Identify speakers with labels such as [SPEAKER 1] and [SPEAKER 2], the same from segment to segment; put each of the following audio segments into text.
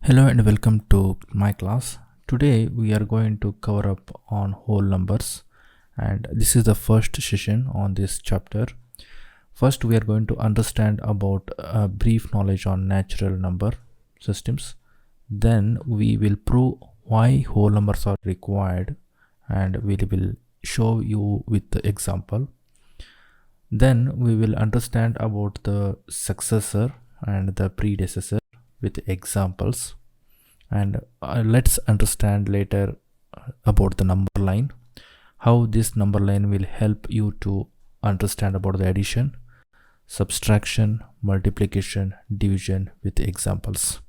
[SPEAKER 1] Hello and welcome to my class. Today we are going to cover up on whole numbers, and this is the first session on this chapter. First we are going to understand about a brief knowledge on natural number systems. Then we will prove why whole numbers are required, and we will show you with the example. Then we will understand about the successor and the predecessor with examples, and let's understand later about the number line, how this number line will help you to understand about the addition, subtraction, multiplication, division with examples.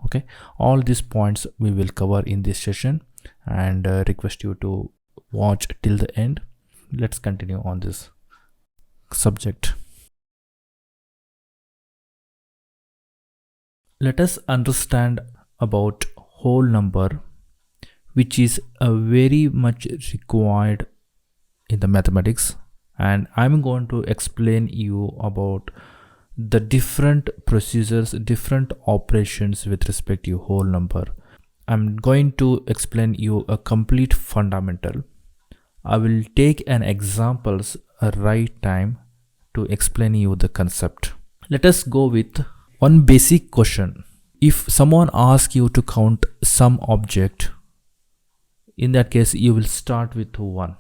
[SPEAKER 1] Okay, all these points we will cover in this session, and request you to watch till the end. Let's continue on this subject. Let us understand about whole number, which is a very much required in the mathematics, and I'm going to explain you about the different procedures, different operations with respect to whole number. I'm going to explain you a complete fundamental. I will take an examples a right time to explain you the concept. Let us go with one basic question. If someone asks you to count some object, in that case you will start with 1,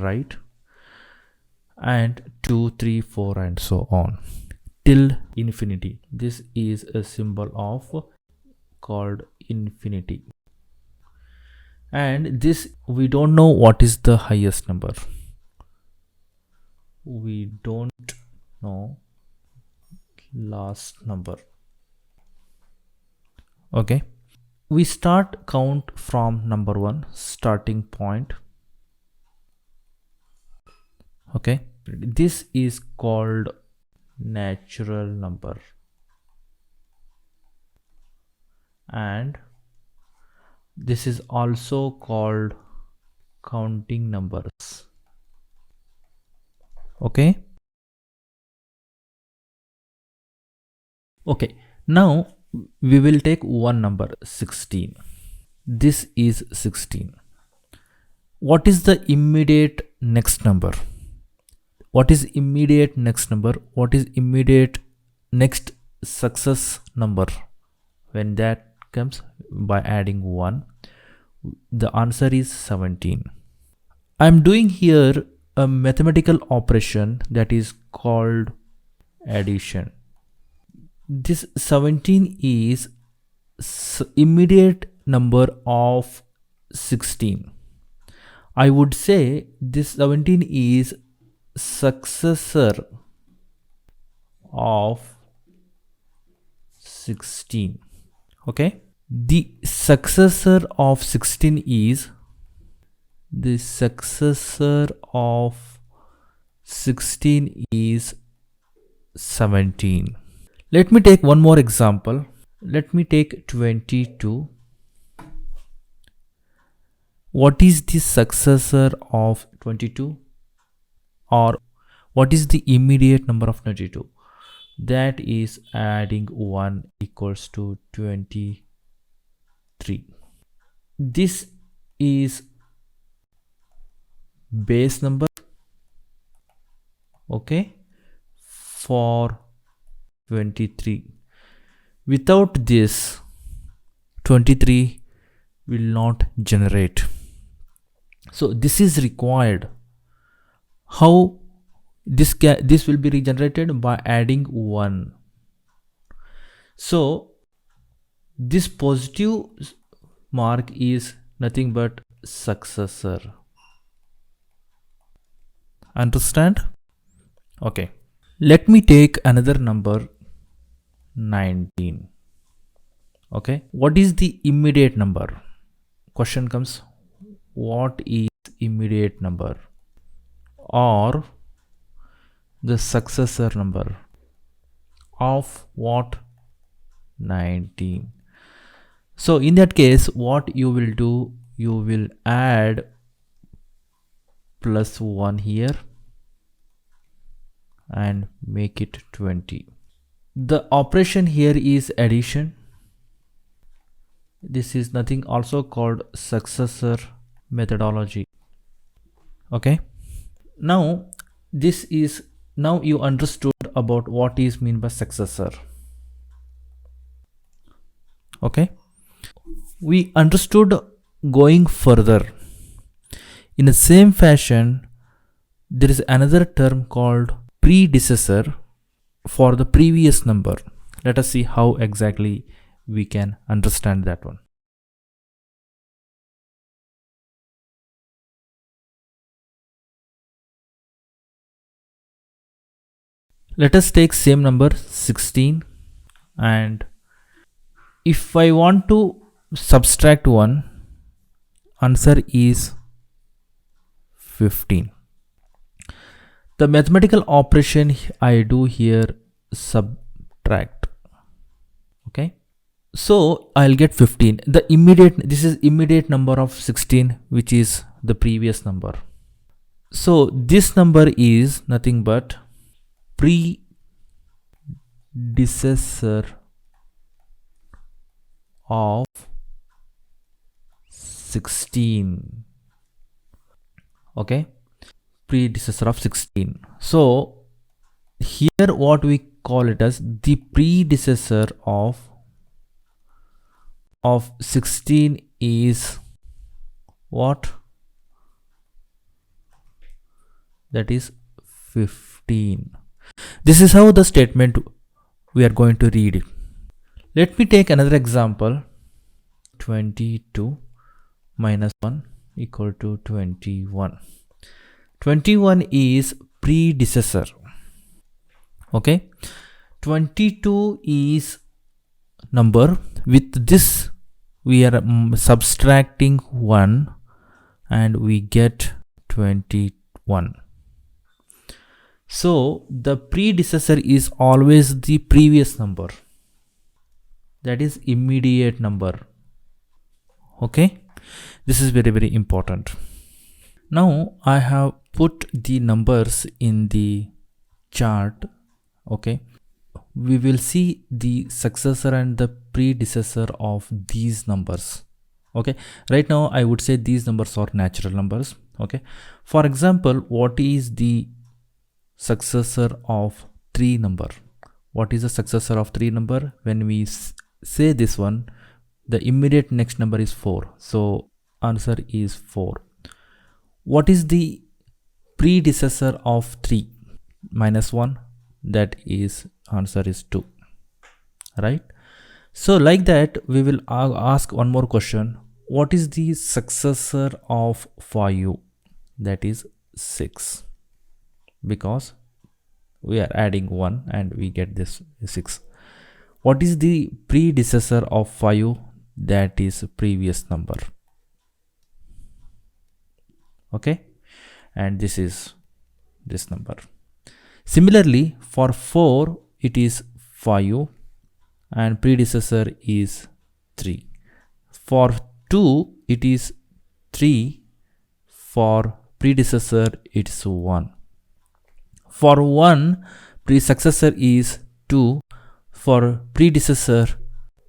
[SPEAKER 1] right? And 2, 3, 4 and so on till infinity. This is a symbol of called infinity. And this, we don't know what is the highest number. We don't know last number. Okay, we start count from number 1, starting point. Okay, this is called natural number, and this is also called counting numbers. Okay, now we will take one number, 16. This is 16. What is the immediate next number? What is immediate next number? What is immediate next success number? When that comes by adding 1, the answer is 17. I'm doing here a mathematical operation that is called addition. This 17 is immediate number of 16. I would say this 17 is successor of 16. Okay, the successor of 16 is, the successor of 16 is 17. Let me take one more example. Let me take 22. What is the successor of 22? Or what is the immediate number of 22? That is adding 1 equals to 23. This is base number, okay, for 23. Without this, 23 will not generate. So this is required. How this will be regenerated? By adding 1. So this positive mark is nothing but successor. Understand? Okay, let me take another number, 19. Okay, what is the immediate number? Question comes, what is immediate number or the successor number of what? 19. So in that case, what you will do, you will add plus 1 here and make it 20. The operation here is addition. This is nothing also called successor methodology. Okay, now this is, now you understood about what is mean by successor. Okay, we understood. Going further in the same fashion, there is another term called predecessor for the previous number. Let us see how exactly we can understand that one. Let us take same number 16, and if I want to subtract 1, answer is 15. The mathematical operation I do here, subtract. Okay, so I'll get 15. The immediate, this is immediate number of 16, which is the previous number. So this number is nothing but predecessor of 16. Okay, predecessor of 16. So here what we call it as the predecessor of 16 is what? That is 15. This is how the statement we are going to read it. Let me take another example. 22 minus 1 equal to 21. 21 is predecessor. Okay, 22 is number. With this we are subtracting 1 and we get 21. So the predecessor is always the previous number, that is immediate number. Okay, this is very, very important. Now I have put the numbers in the chart. Okay, we will see the successor and the predecessor of these numbers. Okay, right now I would say these numbers are natural numbers. Okay, for example, what is the successor of 3 number? What is the successor of 3 number? When we say this one, the immediate next number is 4, so answer is 4. What is the predecessor of 3 minus 1? That is, answer is 2, right? So like that we will ask one more question. What is the successor of 5? That is 6, because we are adding 1 and we get this 6. What is the predecessor of 5? That is previous number. Okay, and this is this number. Similarly, for 4 it is 5 and predecessor is 3. For 2 it is 3, for predecessor it's 1. For 1, successor is 2. For predecessor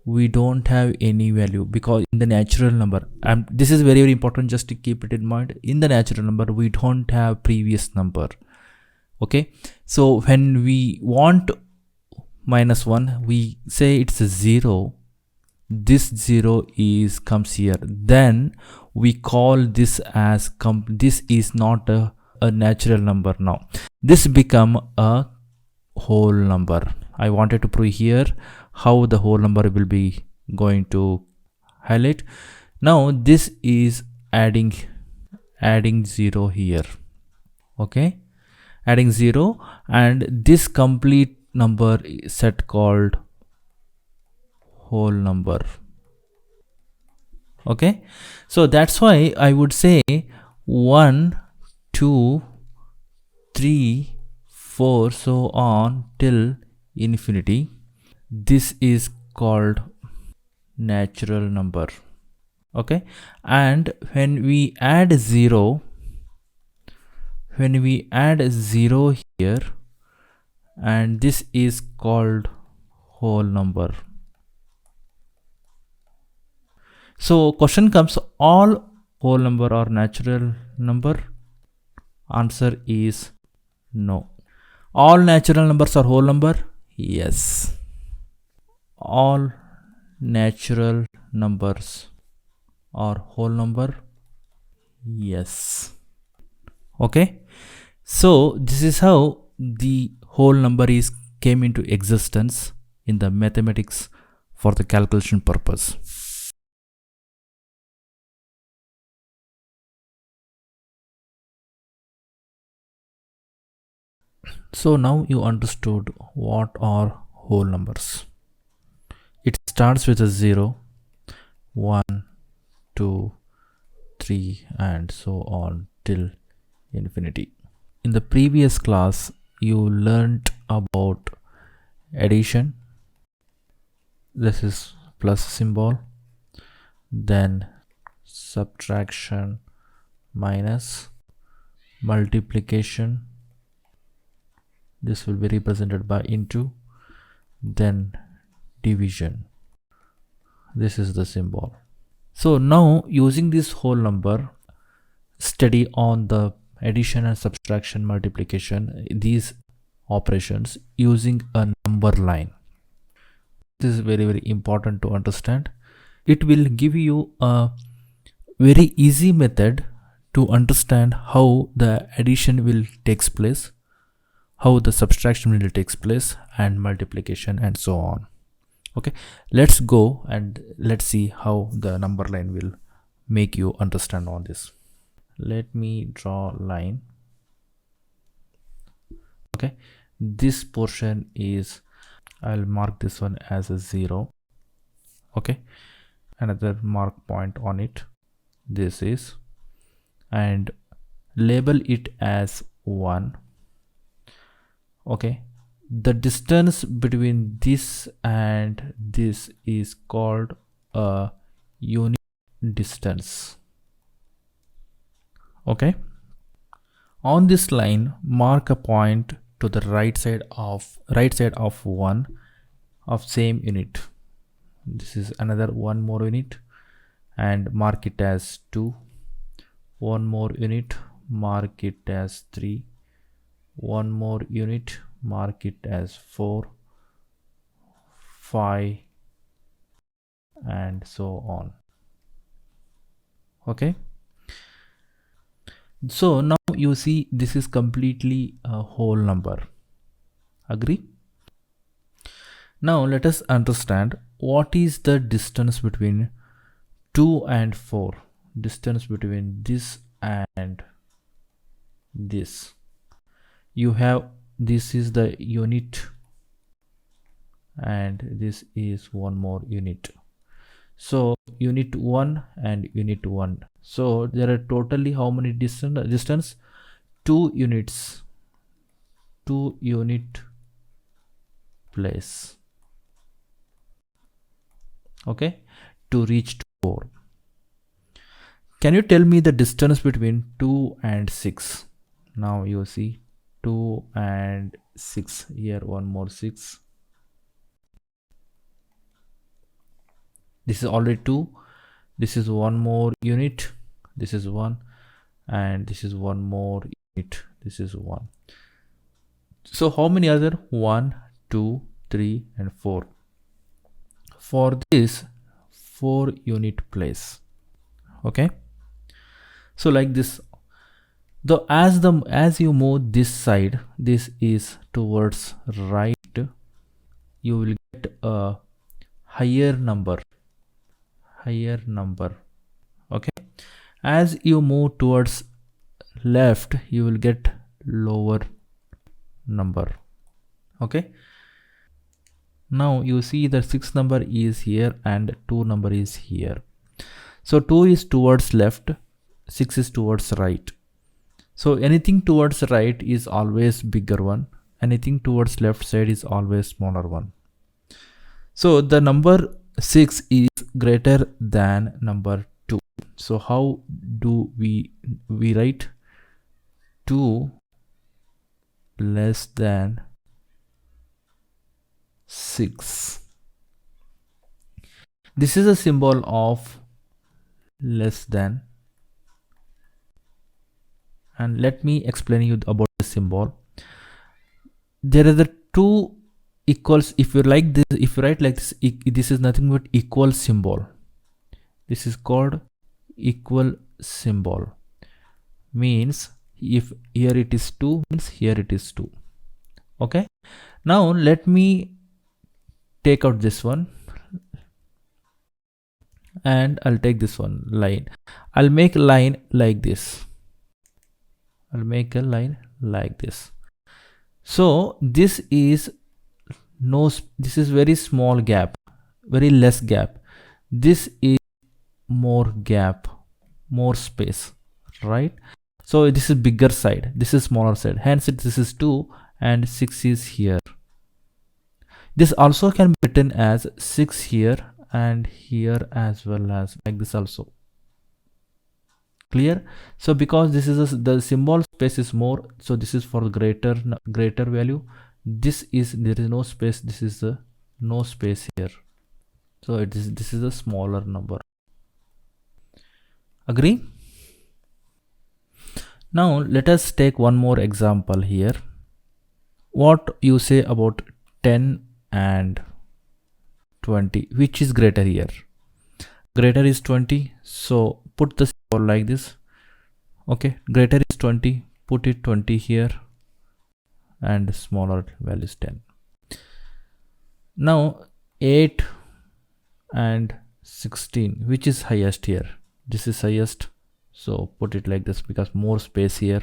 [SPEAKER 1] we don't have any value, because in the natural number, and this is very, very important, just to keep it in mind, in the natural number we don't have previous number. Okay, so when we want minus 1, we say it's a 0. This 0 is comes here, then we call this as this is not a natural number. Now this become a whole number. I wanted to prove here how the whole number will be going to highlight. Now this is adding 0 here. Okay, adding 0, and this complete number set called whole number. Okay, so that's why I would say 1, 2, 3, 4, so on till infinity. This is called natural number. Okay, and when we add 0, here, and this is called whole number. So question comes, all whole number are natural number? Answer is no. All natural numbers are whole number? Yes. All natural numbers are whole number? Yes. Okay, so this is how the whole number is came into existence in the mathematics for the calculation purpose. So now you understood what are whole numbers. It starts with a 0, 1, 2, 3 and so on till infinity. In the previous class you learnt about addition. This is plus symbol, then subtraction, minus, multiplication, this will be represented by into, then division, this is the symbol. So now using this whole number, study on the addition and subtraction, multiplication, these operations using a number line. This is very important to understand. It will give you a very easy method to understand how the addition will takes place, how the subtraction will takes place, and multiplication and so on. Okay, let's go and let's see how the number line will make you understand all this. Let me draw line. Okay, this portion is, I'll mark this one as a 0. Okay, another mark point on it, this is, and label it as 1. Okay, the distance between this and this is called a unit distance. Okay, on this line mark a point to the right side of 1 of same unit. This is another one more unit, and mark it as 2. One more unit, mark it as 3. One more unit, mark it as 4, 5 and so on. Okay, so now you see this is completely a whole number. Agree? Now let us understand what is the distance between 2 and 4. Distance between this and this. You have, this is the unit and this is one more unit. So unit 1 and unit 1. So there are totally how many distance? 2 units. 2 unit place. Okay, to reach 4. Can you tell me the distance between 2 and 6? Now you see 2 and 6. Here one more 6. This is already 2. This is one more unit. This is 1. And this is one more unit. This is 1. So how many other? 1, 2, 3 and 4. For this 4 unit place. Okay. So like this, though as you move this side, this is towards right, you will get a higher number. Okay, as you move towards left, you will get lower number. Okay, now you see the 6 number is here and 2 number is here. So 2 is towards left, 6 is towards right. So anything towards right is always bigger one, anything towards left side is always smaller one. So the number 6 is greater than number 2. So how do we write? 2 less than 6. This is a symbol of less than. And let me explain you about the symbol. There are the two equals. If you like this, if you write like this, this is nothing but equal symbol. This is called equal symbol. Means if here it is 2, means here it is 2. Okay. Now let me take out this one and I'll take this one line. I'll make a line like this. I'll make a line like this. So this is this is very small gap, very less gap. This is more gap, more space, right? So this is bigger side, this is smaller side, hence this is 2 and 6 is here. This also can be written as 6 here and here as well as like this also. Clear? So because this is the symbol space is more, so this is for greater value. This is, there is no space, this is no space here, so this is a smaller number. Agree? Now let us take one more example here. What you say about 10 and 20, which is greater here? Greater is 20, so put the symbol like this. Okay, greater is 20, put it 20 here, and smaller value is 10. Now 8 and 16, which is highest here? This is highest, so put it like this because more space here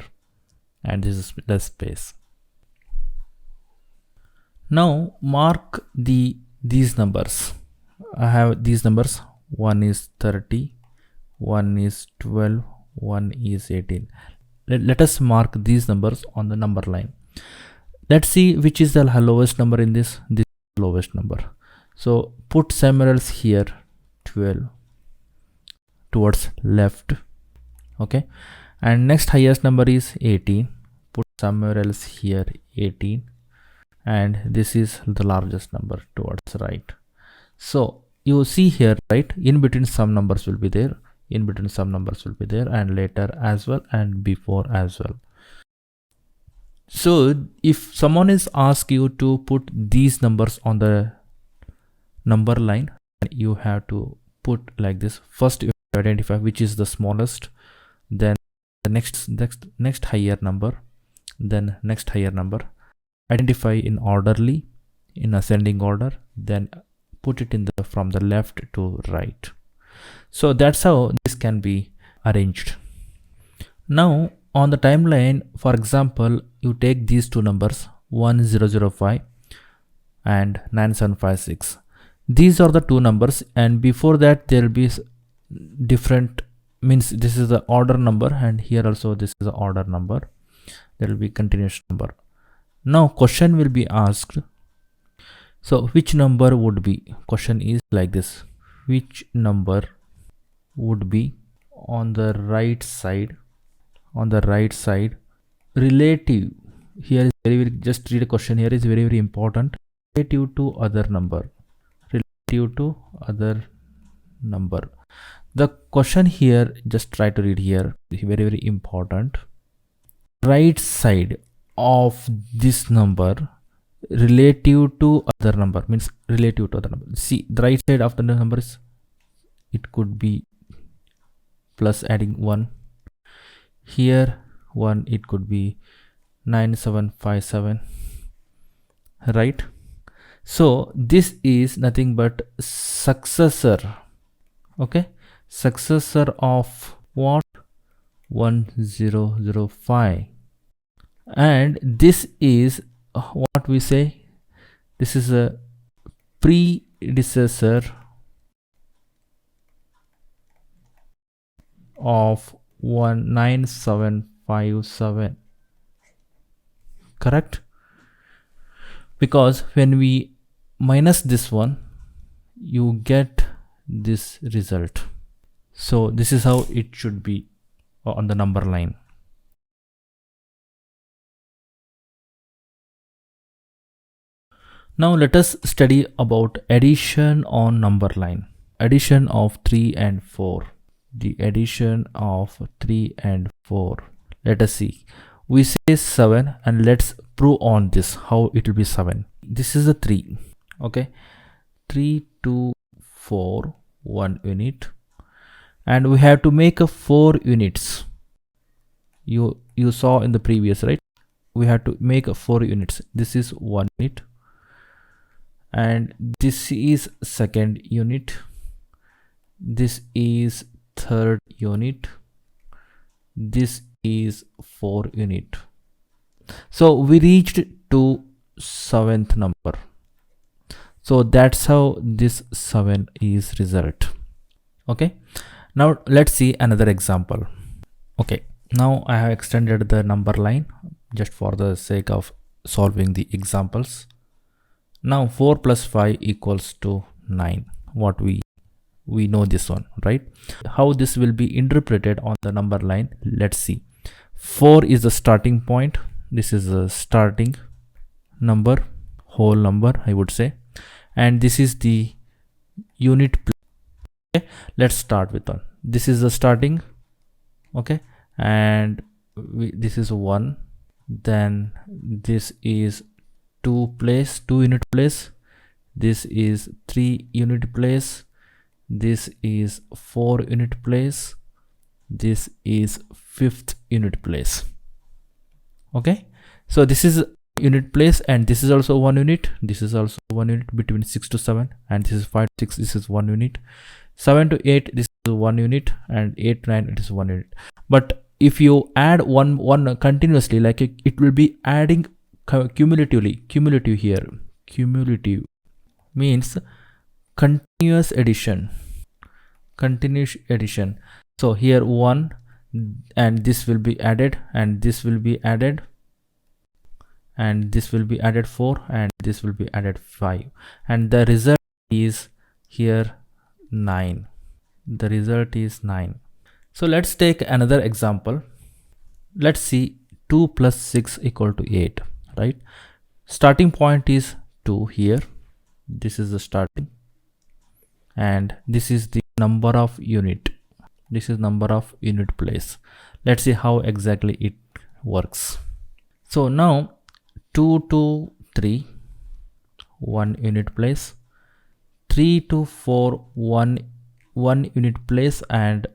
[SPEAKER 1] and this is less space. Now mark these numbers. I have these numbers. 1 is 30, 1 is 12, 1 is 18. Let us mark these numbers on the number line. Let's see which is the lowest number in this. This is the lowest number. So put somewhere else here 12 towards left. Okay, and next highest number is 18. Put somewhere else here 18, and this is the largest number towards right. So you see here, right, in between some numbers will be there, in between some numbers will be there, and later as well and before as well. So if someone is asked you to put these numbers on the number line, you have to put like this. First you have to identify which is the smallest, then the next higher number, then next higher number. Identify in orderly, in ascending order, then put it in the from the left to right. So that's how this can be arranged. Now on the timeline, for example, you take these two numbers 1005 and 9756. These are the two numbers, and before that there will be different, means this is the order number, and here also this is the order number. There will be continuous number. Now question will be asked. So which number would be, question is like this, which number would be on the right side, relative, here is very just read a question here, is very important, relative to other number, relative to other number. The question here, just try to read here, very important. Right side of this number relative to other number, means relative to other number. See, the right side of the number is, it could be plus adding 1 here, 1, it could be 9757, right? So this is nothing but successor. Okay, successor of what? 1005. And this is what we say, this is a predecessor of 19757. Correct? Because when we minus this one, you get this result. So this is how it should be on the number line. Now let us study about addition on number line. Addition of 3 and 4. the addition of 3 and 4. Let us see. We say 7 and let's prove on this how it will be 7. This is a 3. Okay. 3, 2, 4, 1 unit. And we have to make a 4 units. You saw in the previous, right? We have to make a 4 units. This is 1 unit. And this is second unit. This is third unit. This is 4 unit. So we reached to 7th number. So that's how this 7 is result. Okay. Now let's see another example. Okay. Now I have extended the number line just for the sake of solving the examples. Now 4 plus 5 equals to 9. What we know this one, right? How this will be interpreted on the number line, let's see. 4 is the starting point. This is the starting number, whole number I would say, and this is the unit. Okay, let's start with one. This is the starting. Okay, and this is 1. Then this is 2 unit place. This is 3 unit place. This is 4 unit place. This is 5th unit place. Okay, so this is unit place, and this is also 1 unit. This is also 1 unit between 6 to 7, and this is 5 to 6. This is 1 unit. 7 to 8, this is 1 unit, and 8 to 9, it is 1 unit. But if you add one continuously, like it will be adding cumulative here. Cumulative means continuous addition. So here 1, and this will be added, and this will be added, and this will be added 4, and this will be added 5, and the result is here 9. The result is 9. So let's take another example. Let's see 2 plus 6 equal to 8, right? Starting point is 2 here. This is the starting, and this is the number of unit. This is number of unit place. Let's see how exactly it works. So now 2 to 3, 1 unit place. 3 to 4, 1 unit place, and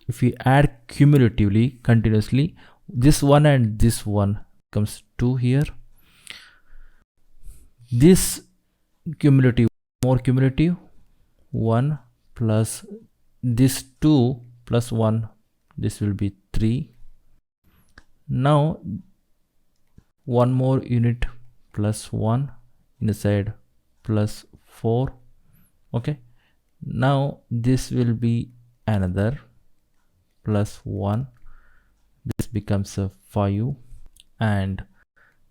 [SPEAKER 1] if we add cumulatively continuously, this one and this one comes 2 here. This cumulative, more cumulative, 1 plus this 2 plus 1, this will be 3. Now 1 more unit plus 1 inside plus 4. Okay, now this will be another plus 1. This becomes a 5, and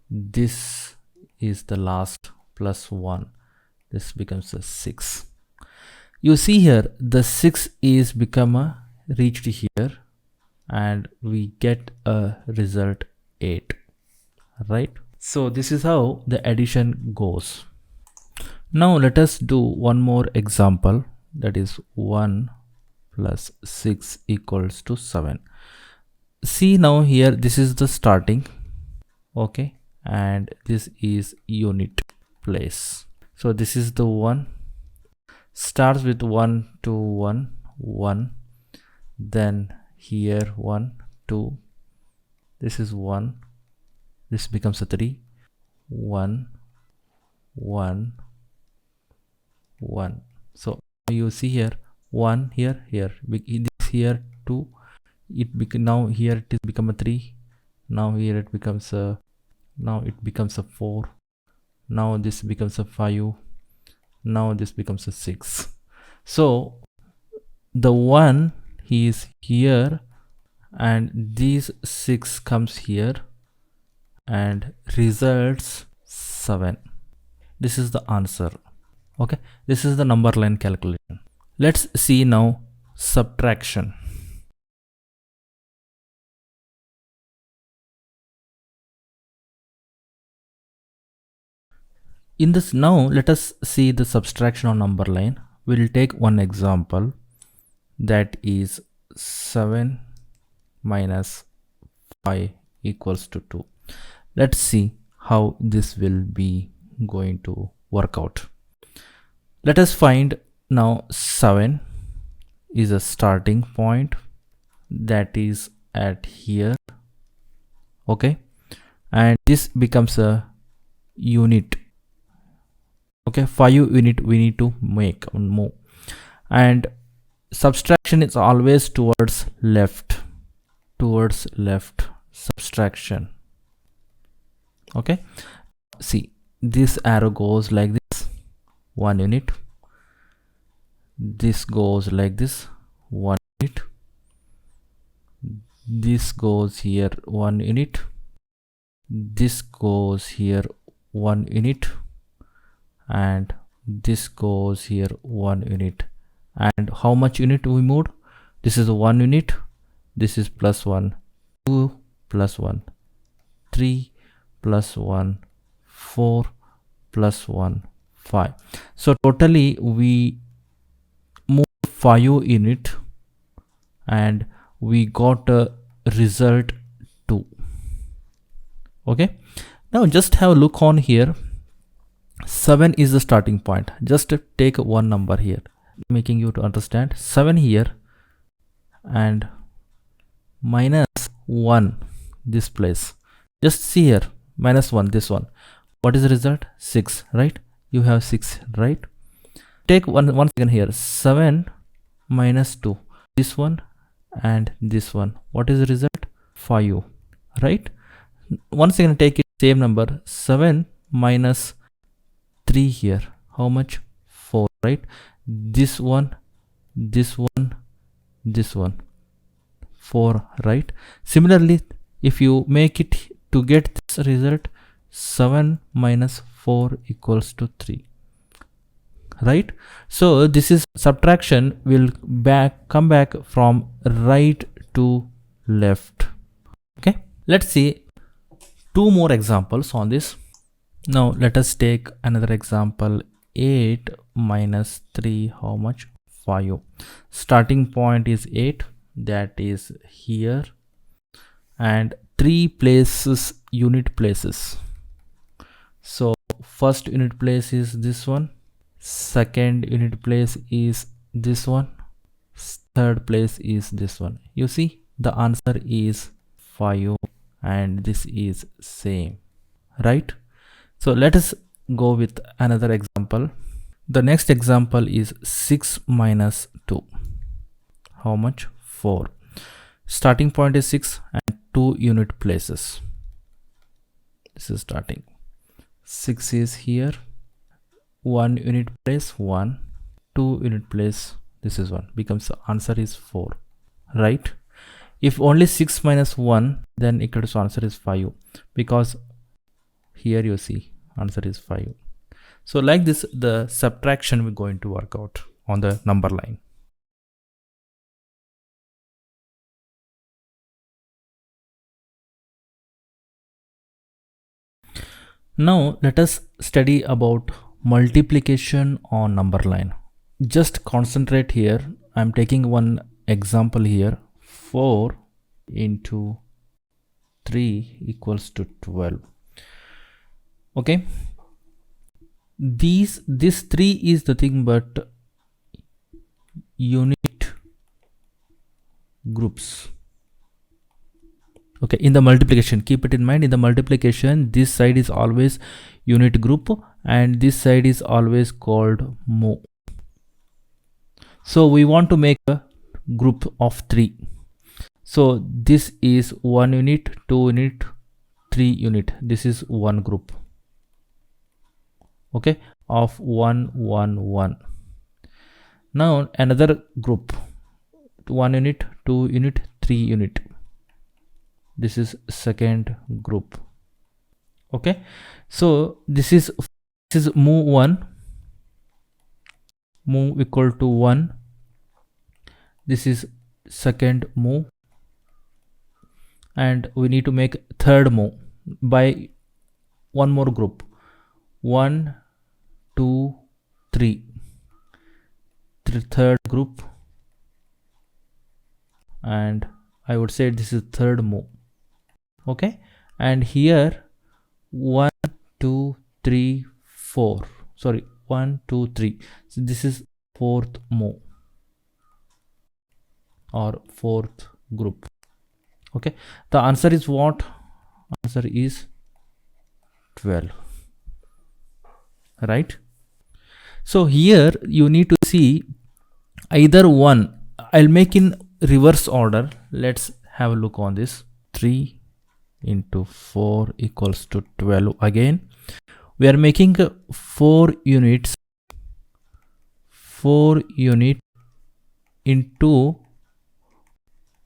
[SPEAKER 1] this is the last plus 1. This becomes a 6. You see here the 6 is become a reached here, and we get a result 8, right? So this is how the addition goes. Now let us do one more example, that is 1 plus 6 equals to 7. See now here, this is the starting, okay, and this is unit place. So this is the 1, starts with 1 to 1, 1, then here 1, 2, this is 1, this becomes a 3, 1, 1, 1. So you see here 1 here, this here 2, now here it is become a 3, now here it becomes a, now it becomes a 4, now this becomes a 5, now this becomes a 6. So the 1 is here, and these 6 comes here, and results 7. This is the answer. Okay, this is the number line calculation. Let's see now subtraction. In this, now let us see the subtraction on number line. We'll take one example, that is 7 minus 5 equals to 2. Let's see how this will be going to work out. Let us find now 7 is a starting point that is at here. Okay, and this becomes a unit. Okay, 5 unit we need to move, and subtraction is always towards left, subtraction. Okay, see, this arrow goes like this, 1 unit. This goes like this, 1 unit. This goes here, 1 unit. This goes here, 1 unit, and this goes here, 1 unit. And how much unit we moved? This is 1 unit, this is plus 1, 2 plus 1, 3 plus 1, 4 plus 1, 5. So totally we moved 5 unit and we got a result 2. Okay, now just have a look on here. 7 is the starting point. Just take one number here, making you to understand. 7 here and minus 1 this place. Just see here, minus 1 this one. What is the result? 6, right? You have 6, right? Take one second here. 7 minus 2, this one and this one. What is the result? 5, right? Once again take it same number. 7 minus 3 here. How much? 4, right? This one, this one, this one. 4, right? Similarly, if you make it to get this result, 7 minus 4 equals to 3, right? So this is subtraction will come back from right to left. Okay, let's see 2 more examples on this. Now let us take another example. 8 minus 3, how much? 5. Starting point is 8, that is here, and 3 places, unit places. So first unit place is this one, second unit place is this one, third place is this one. You see the answer is 5 and this is same, right? So let us go with another example. The next example is 6 minus 2. How much? 4. Starting point is 6 and 2 unit places. This is starting. 6 is here. 1 unit place, 1. 2 unit place, this is 1. Becomes the answer is 4, right? If only 6 minus 1, then equal to answer is 5, because here you see answer is 5. So like this, the subtraction we're going to work out on the number line. Now let us study about multiplication on number line. Just concentrate here. I'm taking one example here. 4 into 3 equals to 12. Okay, this 3 is the thing, but unit groups. Okay, in the multiplication, keep it in mind, in the multiplication this side is always unit group and this side is always called move. So we want to make a group of 3. So this is 1 unit, 2 unit, 3 unit. This is one group, okay, of 1 1 1. Now another group, 1 unit, 2 unit, 3 unit. This is second group. Okay, so this is move 1, move equal to 1. This is second move, and we need to make third move by one more group. 1 2 3, third group, and I would say this is third move. Okay, and here 1 2 3 4, sorry, 1 2 3, so this is fourth move or fourth group. Okay, the answer is what? Answer is 12, right? So here you need to see either one. I'll make in reverse order. Let's have a look on this. 3 into 4 equals to 12. Again we are making 4 units into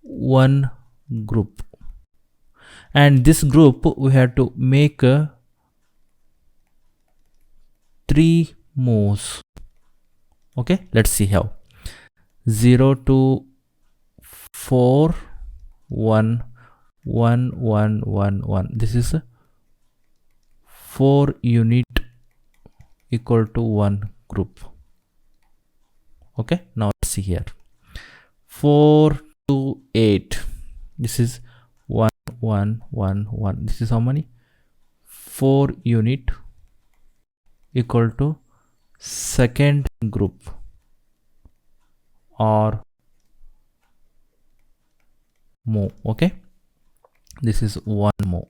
[SPEAKER 1] one group, and this group we have to make 3 moves. Okay, let's see how. 0 to 4 1 1 1 1 1, this is 4 unit equal to one group. Okay, now let's see here. 4 to 8, this is 1 1 1 1, this is how many? 4 unit equal to second group or move. Okay, this is one move.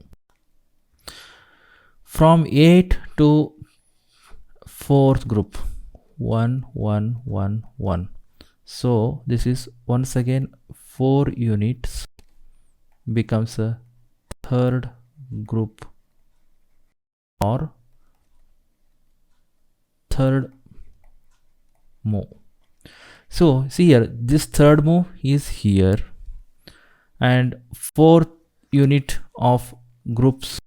[SPEAKER 1] From 8 to fourth group, 1 1 1 1, so this is once again 4 units becomes a third group or third move. So see here, this third move is here, and fourth unit of groups,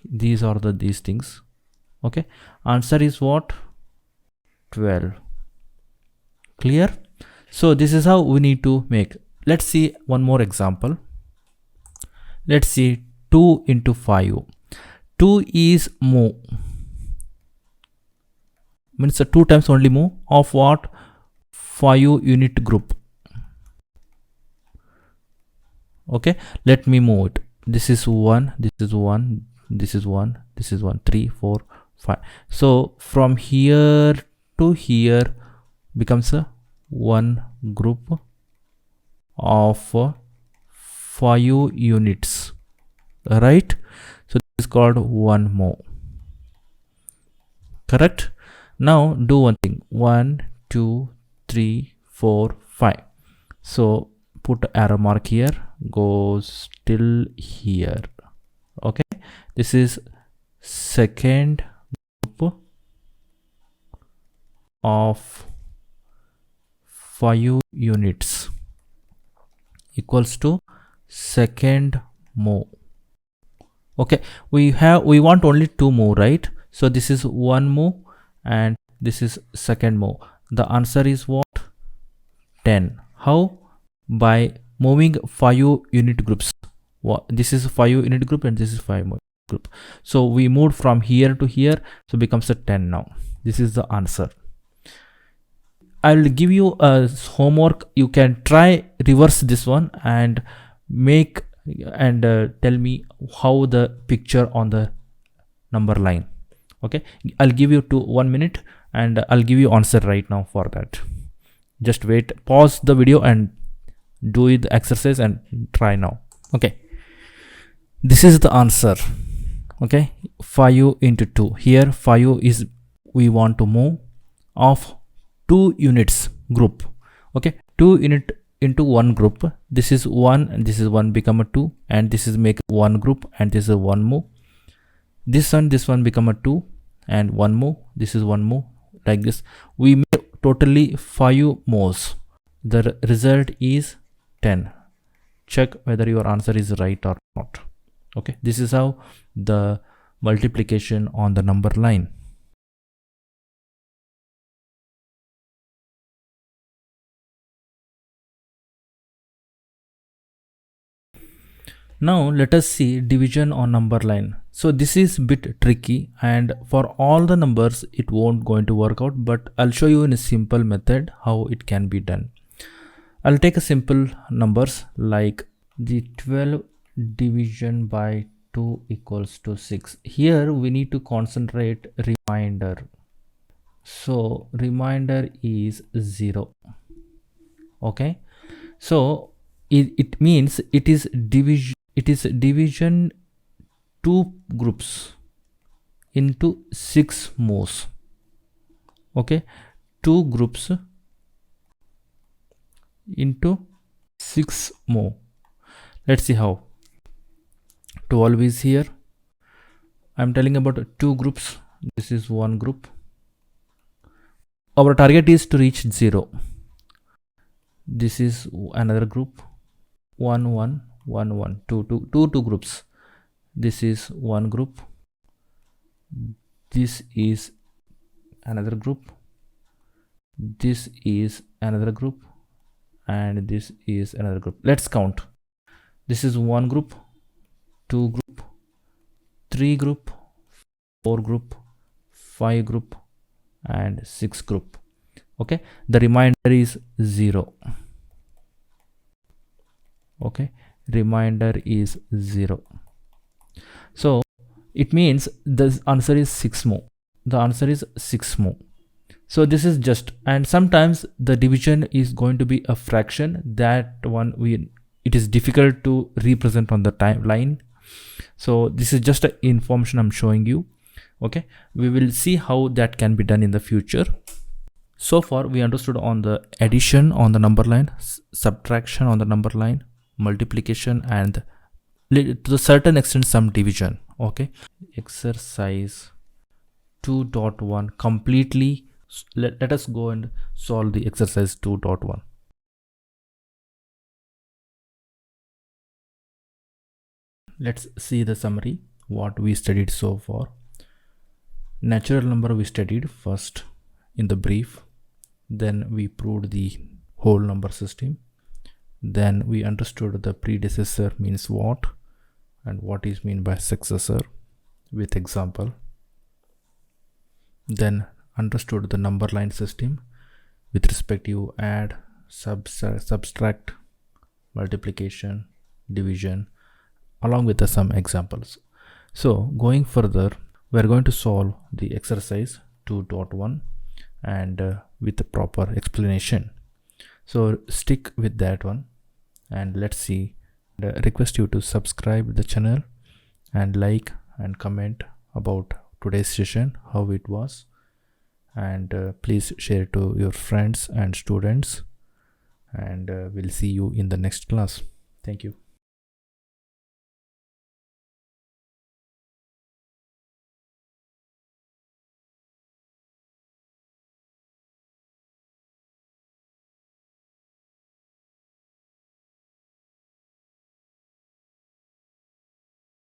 [SPEAKER 1] these are these things. Okay, answer is what? 12. Clear? So this is how we need to make. Let's see one more example. Let's see 2 into 5. 2 is move, means a 2 times only move of what? 5 unit group. Okay, let me move it. This is 1, this is 1, this is 1, this is 1, 3 4 5. So from here to here becomes a one group of 5 units, right? So this is called one move. Correct? Now do one thing. 1 2 3 4 5. So put arrow mark here, goes till here. Okay, this is second group of 5 units equals to second move. Okay, we want only 2 move, right? So this is one move and this is second move. The answer is what? 10. How? By moving 5 unit groups. This is 5 unit group and this is 5 group. So we moved from here to here, so becomes a 10 now. This is the answer. I will give you a homework. You can try reverse this one and make and tell me how the picture on the number line. Okay, I'll give you 1 minute and I'll give you answer right now for that. Just wait, pause the video and do the exercise and try now. Okay, this is the answer. Okay, 5 into 2. Here 5 is we want to move of 2 units group. Okay, 2 unit into one group. This is 1 and this is 1 become a 2, and this is make one group and this is one move. This one become a 2 and one move. This is one move. Like this we made totally 5 moves. The result is 10. Check whether your answer is right or not. Okay, this is how the multiplication on the number line. Now let us see division on number line. So this is a bit tricky, and for all the numbers it won't going to work out, but I'll show you in a simple method how it can be done. I'll take a simple numbers like the 12 division by 2 equals to 6. Here we need to concentrate remainder. So remainder is 0. Okay, so it means it is division 2 groups into 6 moves. Okay, 2 groups into 6 more. Let's see how. 12 is here. I'm telling about 2 groups. This is one group. Our target is to reach 0. This is another group. 1 1 1 1 2 groups. This is one group. This is another group. This is another group, and this is another group. Let's count. This is one group, 2 group, 3 group, 4 group, 5 group, and 6 group. Okay, the remainder is 0. Okay, remainder is 0. So it means the answer is 6 more. The answer is 6 more. So this is just, and sometimes the division is going to be a fraction. That one it is difficult to represent on the timeline. So this is just an information I'm showing you. Okay, we will see how that can be done in the future. So far we understood on the addition on the number line, subtraction on the number line, multiplication, and to a certain extent some division. Okay, exercise 2.1 completely. Let us go and solve the exercise 2.1. Let's see the summary what we studied so far. Natural number we studied first in the brief, then we proved the whole number system, then we understood the predecessor means what and what is meant by successor with example, then understood the number line system with respect to add, subtract, multiplication, division, along with some examples. So going further, we are going to solve the exercise 2.1 and with the proper explanation. So stick with that one and let's see. Request you to subscribe the channel and like and comment about today's session, how it was, and please share to your friends and students, and we'll see you in the next class. Thank you.